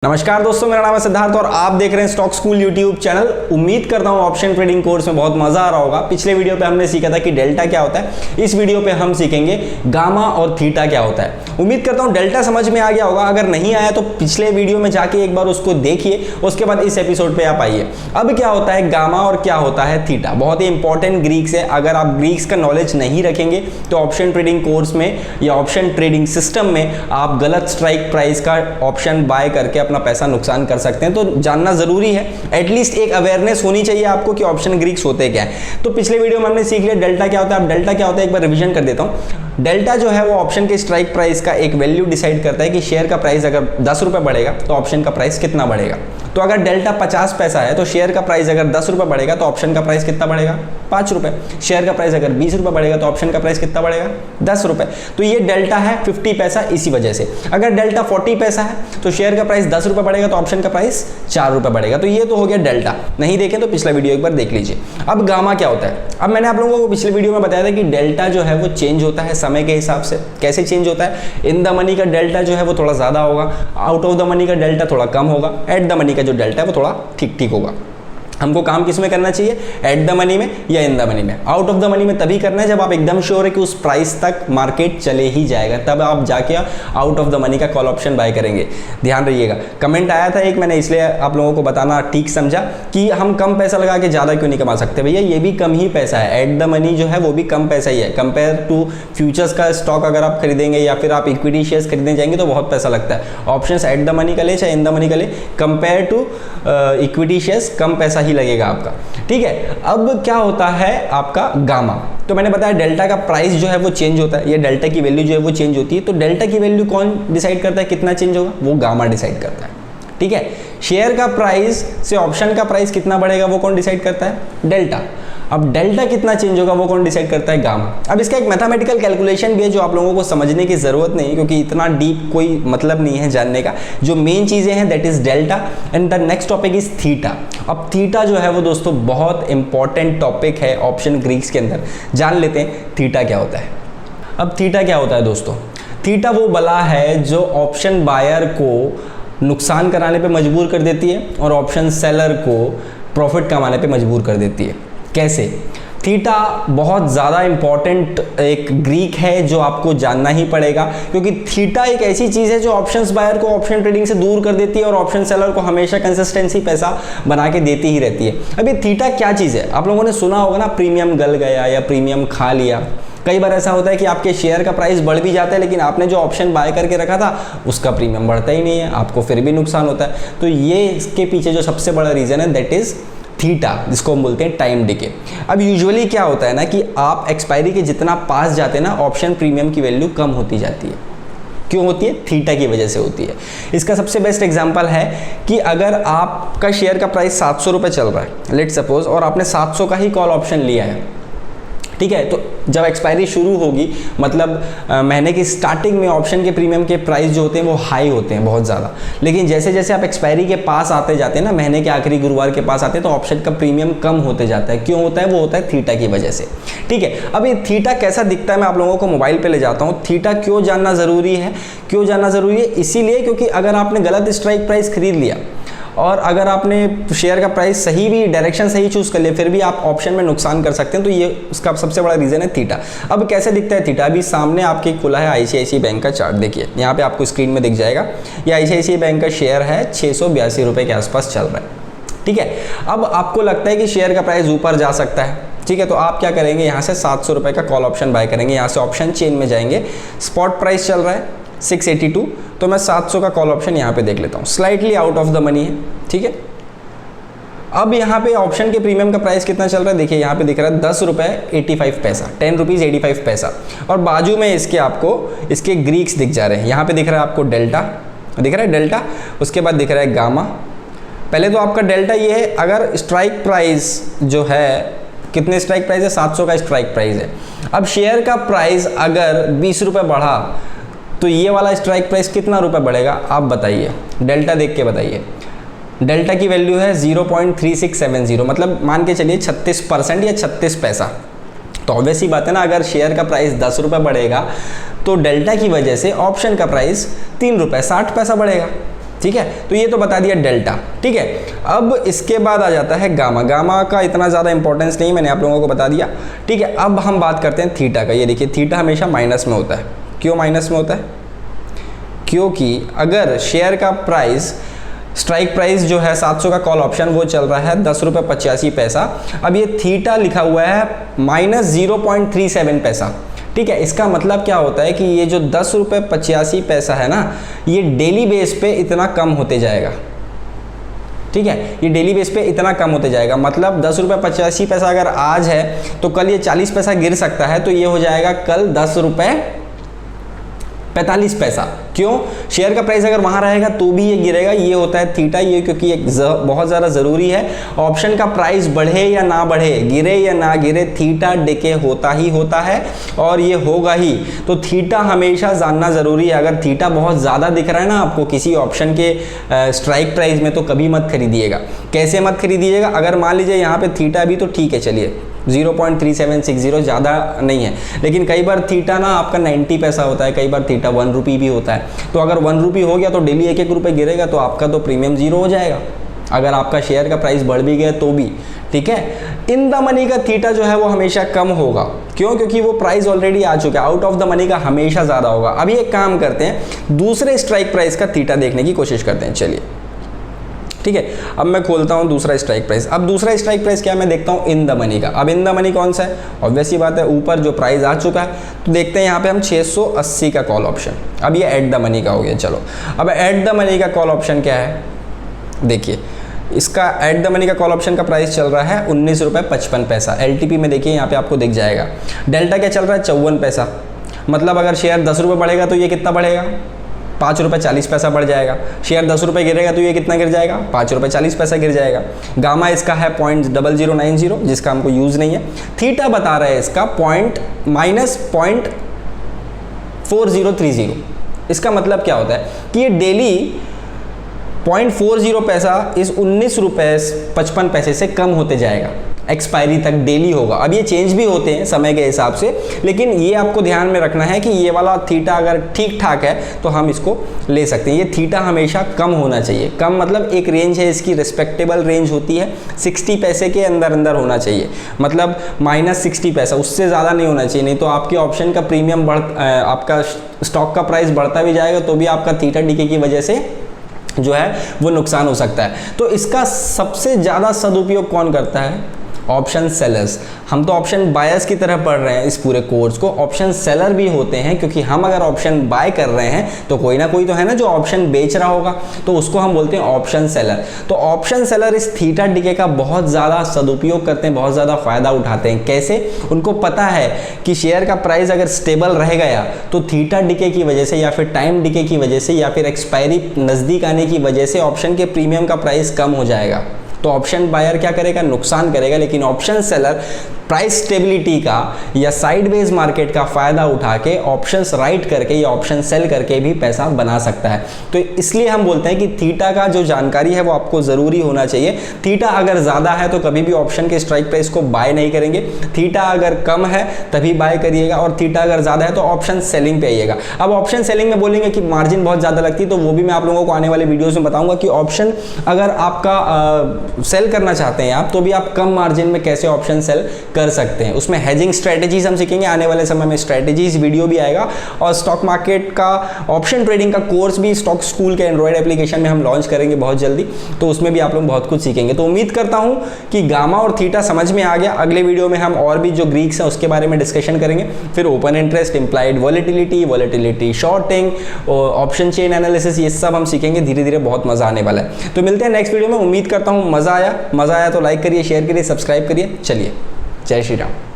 नमस्कार दोस्तों, मेरा नाम है सिद्धार्थ और आप देख रहे हैं स्टॉक स्कूल यूट्यूब चैनल। उम्मीद करता हूं ऑप्शन ट्रेडिंग कोर्स में बहुत मजा आ रहा होगा। पिछले वीडियो पे हमने सीखा था कि डेल्टा क्या होता है। इस वीडियो पे हम सीखेंगे गामा और थीटा क्या होता है। उम्मीद करता हूं डेल्टा समझ में आ गया होगा। अगर नहीं आया तो पिछले वीडियो में जाके एक बार उसको देखिए, उसके बाद इस एपिसोड पे आप आइए। अब क्या होता है गामा और क्या होता है थीटा, बहुत ही इंपॉर्टेंट ग्रीक्स है। अगर आप ग्रीक्स का नॉलेज नहीं रखेंगे तो ऑप्शन ट्रेडिंग कोर्स में या ऑप्शन ट्रेडिंग सिस्टम में आप गलत स्ट्राइक प्राइस का ऑप्शन बाय करके अपना पैसा नुकसान कर सकते हैं। तो जानना जरूरी है, एटलीस्ट एक अवेयरनेस होनी चाहिए आपको कि ऑप्शन ग्रीक्स होते क्या है। तो पिछले वीडियो में हमने सीख लिया डेल्टा क्या होता है। अब डेल्टा क्या होता है एक बार रिवीजन कर देता हूं। डेल्टा जो है वो ऑप्शन के स्ट्राइक प्राइस का एक वैल्यू डिसाइड करता है कि शेयर का प्राइस अगर 10 रुपए बढ़ेगा तो ऑप्शन का प्राइस कितना बढ़ेगा। तो अगर डेल्टा 50 पैसा है तो शेयर का प्राइस अगर 10 रुपए बढ़ेगा तो ऑप्शन का प्राइस कितना बढ़ेगा, 5 रुपए। शेयर का प्राइस अगर 20 रुपए बढ़ेगा तो ऑप्शन का प्राइस कितना बढ़ेगा, 10 रुपए। तो ये डेल्टा है 50 पैसा। इसी वजह से अगर डेल्टा 40 पैसा है तो शेयर का प्राइस 10 रुपए बढ़ेगा तो ऑप्शन का प्राइस 4 रुपए बढ़ेगा। तो ये तो हो गया डेल्टा। नहीं देखें तो पिछला वीडियो एक बार देख लीजिए। अब गामा क्या होता है। अब मैंने आप लोगों को पिछले वीडियो में बताया था कि डेल्टा जो है वो चेंज होता है समय के हिसाब से। कैसे चेंज होता है, इन द मनी का डेल्टा जो है वो थोड़ा ज्यादा होगा, आउट ऑफ द मनी का डेल्टा थोड़ा कम होगा, एट द मनी का जो डेल्टा है वो थोड़ा ठीक ठीक होगा। हमको काम किस में करना चाहिए, एट द मनी में या इन द मनी में। आउट ऑफ द मनी में तभी करना है जब आप एकदम श्योर है कि उस प्राइस तक मार्केट चले ही जाएगा, तब आप जाके आउट ऑफ द मनी का कॉल ऑप्शन बाय करेंगे। ध्यान रखिएगा। कमेंट आया था एक, मैंने इसलिए आप लोगों को बताना ठीक समझा कि हम कम पैसा लगा के ज़्यादा क्यों नहीं कमा सकते। भैया ये भी कम ही पैसा है, एट द मनी जो है वो भी कम पैसा ही है। कंपेयर टू फ्यूचर्स का स्टॉक अगर आप खरीदेंगे या फिर आप इक्विटी शेयर्स खरीदने जाएंगे तो बहुत पैसा लगता है। ऑप्शंस एट द मनी का ले चाहे इन द मनी का ले, कंपेयर टू इक्विटी शेयर्स कम पैसा ही लगेगा आपका। ठीक है। अब क्या होता है आपका गामा। तो मैंने बताया डेल्टा का प्राइस जो है वो चेंज होता है, ये डेल्टा की वैल्यू जो है वो चेंज होती है। तो डेल्टा की वैल्यू कौन डिसाइड करता है, कितना चेंज होगा, वो गामा डिसाइड करता है। ठीक है। शेयर का प्राइस से ऑप्शन का प्राइस कितना बढ़ेगा वो कौन डिसाइड करता है, डेल्टा। अब डेल्टा कितना चेंज होगा वो कौन डिसाइड करता है, गामा। अब इसका एक मैथमेटिकल कैलकुलेशन भी है जो आप लोगों को समझने की जरूरत नहीं, क्योंकि इतना डीप कोई मतलब नहीं है जानने का। जो मेन चीजें हैं that is delta and the next topic is theta. अब थीटा जो है वो दोस्तों बहुत इंपॉर्टेंट टॉपिक है ऑप्शन ग्रीक्स के अंदर। जान लेते हैं थीटा क्या होता है। अब थीटा क्या होता है दोस्तों, थीटा वो बला है जो ऑप्शन बायर को नुकसान कराने पे मजबूर कर देती है और ऑप्शन सेलर को प्रॉफिट कमाने पे मजबूर कर देती है। कैसे, थीटा बहुत ज़्यादा इंपॉर्टेंट एक ग्रीक है जो आपको जानना ही पड़ेगा, क्योंकि थीटा एक ऐसी चीज़ है जो ऑप्शंस बायर को ऑप्शन ट्रेडिंग से दूर कर देती है और ऑप्शन सेलर को हमेशा कंसिस्टेंसी पैसा बना के देती ही रहती है। अभी थीटा क्या चीज़ है, आप लोगों ने सुना होगा ना, प्रीमियम गल गया या प्रीमियम खा लिया। कई बार ऐसा होता है कि आपके शेयर का प्राइस बढ़ भी जाता है लेकिन आपने जो ऑप्शन बाय करके रखा था उसका प्रीमियम बढ़ता ही नहीं है, आपको फिर भी नुकसान होता है। तो ये इसके पीछे जो सबसे बड़ा रीज़न है दैट इज़ थीटा, जिसको हम बोलते हैं टाइम डिके। अब यूजुअली क्या होता है ना कि आप एक्सपायरी के जितना पास जाते हैं ना, ऑप्शन प्रीमियम की वैल्यू कम होती जाती है। क्यों होती है, थीटा की वजह से होती है। इसका सबसे बेस्ट एग्जांपल है कि अगर आपका शेयर का प्राइस 700 रुपये चल रहा है लेट सपोज, और आपने 700 का ही कॉल ऑप्शन लिया है। ठीक है। तो जब एक्सपायरी शुरू होगी, मतलब महीने की स्टार्टिंग में ऑप्शन के प्रीमियम के प्राइस जो होते हैं वो हाई होते हैं बहुत ज़्यादा, लेकिन जैसे जैसे आप एक्सपायरी के पास आते जाते हैं ना, महीने के आखिरी गुरुवार के पास आते हैं तो ऑप्शन का प्रीमियम कम होते जाता है। क्यों होता है, वो होता है थीटा की वजह से। ठीक है। अब ये थीटा कैसा दिखता है मैं आप लोगों को मोबाइल पे ले जाता हूँ। थीटा क्यों जानना ज़रूरी है, क्यों जानना ज़रूरी है, इसीलिए क्योंकि अगर आपने गलत स्ट्राइक प्राइस खरीद लिया और अगर आपने शेयर का प्राइस सही भी डायरेक्शन सही चूज कर लिया फिर भी आप ऑप्शन में नुकसान कर सकते हैं। तो ये उसका सबसे बड़ा रीजन है थीटा। अब कैसे दिखता है थीटा, अभी सामने आपके खुला है आईसीआईसीआई बैंक का चार्ट, देखिए यहाँ पे आपको स्क्रीन में दिख जाएगा। ये आईसीआईसीआई बैंक का शेयर है 682 रुपये के आसपास चल रहा है। ठीक है। अब आपको लगता है कि शेयर का प्राइस ऊपर जा सकता है। ठीक है। तो आप क्या करेंगे, यहाँ से 700 रुपये का कॉल ऑप्शन बाय करेंगे, यहाँ से ऑप्शन चेन में जाएंगे, स्पॉट प्राइस चल रहा है 682, तो मैं 700 का कॉल ऑप्शन यहाँ पे देख लेता हूँ, slightly out of the money है। ठीक है। अब यहाँ पे ऑप्शन के प्रीमियम का प्राइस कितना चल रहा है, देखिए यहाँ पे दिख रहा है 10 रुपये 85 पैसा, 10 रुपीज़ 85 पैसा। और बाजू में इसके आपको इसके ग्रीक्स दिख जा रहे हैं। यहाँ पे दिख रहा है आपको डेल्टा, दिख रहा है डेल्टा, उसके बाद दिख रहा है गामा। पहले तो आपका डेल्टा ये है, अगर स्ट्राइक प्राइस जो है, कितने स्ट्राइक प्राइस है, 700 का स्ट्राइक प्राइस है। अब शेयर का प्राइस अगर 20 रुपये बढ़ा तो ये वाला स्ट्राइक प्राइस कितना रुपये बढ़ेगा, आप बताइए, डेल्टा देख के बताइए। डेल्टा की वैल्यू है 0.3670, मतलब मान के चलिए 36% या 36 पैसा। तो ऑब्वियस ही बात है ना, अगर शेयर का प्राइस 10 रुपये बढ़ेगा तो डेल्टा की वजह से ऑप्शन का प्राइस 3 रुपये 60 पैसा बढ़ेगा। ठीक है, तो ये तो बता दिया डेल्टा। ठीक है, अब इसके बाद आ जाता है गामा। गामा का इतना ज़्यादा इंपॉर्टेंस नहीं, मैंने आप लोगों को बता दिया। ठीक है, अब हम बात करते हैं थीटा का। ये देखिए थीटा हमेशा माइनस में होता है। क्यों माइनस में होता है? क्योंकि अगर शेयर का प्राइस, स्ट्राइक प्राइस जो है 700 का कॉल ऑप्शन वो चल रहा है 10 रुपये 85 पैसा। अब ये थीटा लिखा हुआ है माइनस 0.37 पैसा। ठीक है, इसका मतलब क्या होता है कि ये जो 10 रुपये 85 पैसा है ना, ये डेली बेस पे इतना कम होते जाएगा। ठीक है, ये डेली बेस पे इतना कम होते जाएगा। मतलब 10 रुपये 85 पैसा अगर आज है तो कल ये 40 पैसा गिर सकता है, तो ये हो जाएगा कल 10 रुपये 45 पैसा। क्यों? शेयर का प्राइस अगर वहाँ रहेगा तो भी ये गिरेगा। ये होता है थीटा। ये क्योंकि एक बहुत ज़्यादा ज़रूरी है, ऑप्शन का प्राइस बढ़े या ना बढ़े, गिरे या ना गिरे, थीटा डिके होता ही होता है और ये होगा ही। तो थीटा हमेशा जानना ज़रूरी है। अगर थीटा बहुत ज़्यादा दिख रहा है ना आपको किसी ऑप्शन के स्ट्राइक प्राइस में, तो कभी मत खरीदिएगा। कैसे मत खरीदिएगा? अगर मान लीजिए यहाँ पे थीटा भी तो ठीक है, चलिए 0.3760 ज़्यादा नहीं है, लेकिन कई बार थीटा ना आपका 90 पैसा होता है, कई बार थीटा 1 रुपी भी होता है। तो अगर 1 रुपी हो गया तो डेली 1-1 रुपये गिरेगा, तो आपका तो प्रीमियम जीरो हो जाएगा, अगर आपका शेयर का प्राइस बढ़ भी गया तो भी। ठीक है, इन द मनी का थीटा जो है वो हमेशा कम होगा। क्यों? क्योंकि वो प्राइस ऑलरेडी आ चुका है। आउट ऑफ द मनी का हमेशा ज़्यादा होगा। अभी एक काम करते हैं, दूसरे स्ट्राइक प्राइस का थीटा देखने की कोशिश करते हैं। चलिए, ठीक है, अब मैं खोलता हूँ दूसरा स्ट्राइक प्राइस। अब दूसरा स्ट्राइक प्राइस क्या, मैं देखता हूँ इन द मनी का। अब इन द मनी कौन सा है? ऑब्वियस सी बात है, ऊपर जो प्राइस आ चुका है। तो देखते हैं यहाँ पे हम 680 का कॉल ऑप्शन। अब ये एट द मनी का हो गया। चलो, अब एट द मनी का कॉल ऑप्शन क्या है? देखिए, इसका एट द मनी का कॉल ऑप्शन का प्राइस चल रहा है 19 रुपये 55 पैसा। LTP में देखिए यहाँ पे आपको दिख जाएगा। डेल्टा क्या चल रहा है? 54 पैसा। मतलब अगर शेयर 10 रुपये बढ़ेगा तो ये कितना बढ़ेगा? 5 रुपये 40 पैसा बढ़ जाएगा। शेयर 10 रुपये गिरेगा तो ये कितना गिर जाएगा? 5 रुपये 40 पैसा गिर जाएगा। गामा इसका है 0.0090, जिसका हमको यूज़ नहीं है। थीटा बता रहा है इसका -4030। इसका मतलब क्या होता है कि ये डेली 0.40 पैसा इस 19 रुपये 55 पैसे से कम होते जाएगा, एक्सपायरी तक डेली होगा। अब ये चेंज भी होते हैं समय के हिसाब से, लेकिन ये आपको ध्यान में रखना है कि ये वाला थीटा अगर ठीक ठाक है तो हम इसको ले सकते हैं। ये थीटा हमेशा कम होना चाहिए। कम मतलब एक रेंज है इसकी, रिस्पेक्टेबल रेंज होती है, 60 पैसे के अंदर अंदर होना चाहिए। मतलब -60 पैसा, उससे ज़्यादा नहीं होना चाहिए। नहीं तो आपके ऑप्शन का प्रीमियम आपका स्टॉक का प्राइस बढ़ता भी जाएगा तो भी आपका थीटा डीके की वजह से जो है वो नुकसान हो सकता है। तो इसका सबसे ज़्यादा सदुपयोग कौन करता है? Option sellers. हम तो ऑप्शन बायर्स की तरह पढ़ रहे हैं इस पूरे कोर्स को, ऑप्शन सेलर भी होते हैं, क्योंकि हम अगर ऑप्शन बाय कर रहे हैं तो कोई ना कोई तो है ना जो ऑप्शन बेच रहा होगा, तो उसको हम बोलते हैं ऑप्शन सेलर। तो ऑप्शन सेलर इस थीटा डीके का बहुत ज़्यादा सदुपयोग करते हैं, बहुत ज़्यादा फायदा उठाते हैं। कैसे? उनको पता है कि शेयर का प्राइस अगर स्टेबल रह गया तो थीटा डीके की वजह से, या फिर टाइम डीके की वजह से, या फिर एक्सपायरी नज़दीक आने की वजह से ऑप्शन के प्रीमियम का प्राइस कम हो जाएगा। तो ऑप्शन बायर क्या करेगा? नुकसान करेगा। लेकिन ऑप्शन सेलर प्राइस स्टेबिलिटी का या साइडवेज मार्केट का फ़ायदा उठा के ऑप्शंस राइट करके या ऑप्शन सेल करके भी पैसा बना सकता है। तो इसलिए हम बोलते हैं कि थीटा का जो जानकारी है वो आपको ज़रूरी होना चाहिए। थीटा अगर ज़्यादा है तो कभी भी ऑप्शन के स्ट्राइक प्राइस को बाय नहीं करेंगे। थीटा अगर कम है तभी बाय करिएगा, और थीटा अगर ज़्यादा है तो ऑप्शन सेलिंग पे आइएगा। अब ऑप्शन सेलिंग में बोलेंगे कि मार्जिन बहुत ज़्यादा लगती है, तो वो भी मैं आप लोगों को आने वाले वीडियोज़ में बताऊँगा कि ऑप्शन अगर आपका सेल करना चाहते हैं आप, तो भी आप कम मार्जिन में कैसे ऑप्शन सेल कर सकते हैं। उसमें हेजिंग स्ट्रेटेजीज हम सीखेंगे, आने वाले समय में स्ट्रेटेजीज वीडियो भी आएगा, और स्टॉक मार्केट का ऑप्शन ट्रेडिंग का कोर्स भी स्टॉक स्कूल के एंड्रॉयड एप्लीकेशन में हम लॉन्च करेंगे बहुत जल्दी, तो उसमें भी आप लोग बहुत कुछ सीखेंगे। तो उम्मीद करता हूं कि गामा और थीटा समझ में आ गया। अगले वीडियो में हम और भी जो ग्रीक्स हैं उसके बारे में डिस्कशन करेंगे, फिर open interest, implied volatility, shorting, option chain analysis, ये सब हम सीखेंगे धीरे धीरे। बहुत मजा आने वाला है। तो मिलते हैं नेक्स्ट वीडियो में। उम्मीद करता हूँ मजा आया तो लाइक करिए, शेयर करिए, सब्सक्राइब करिए। चलिए, जय श्री राम।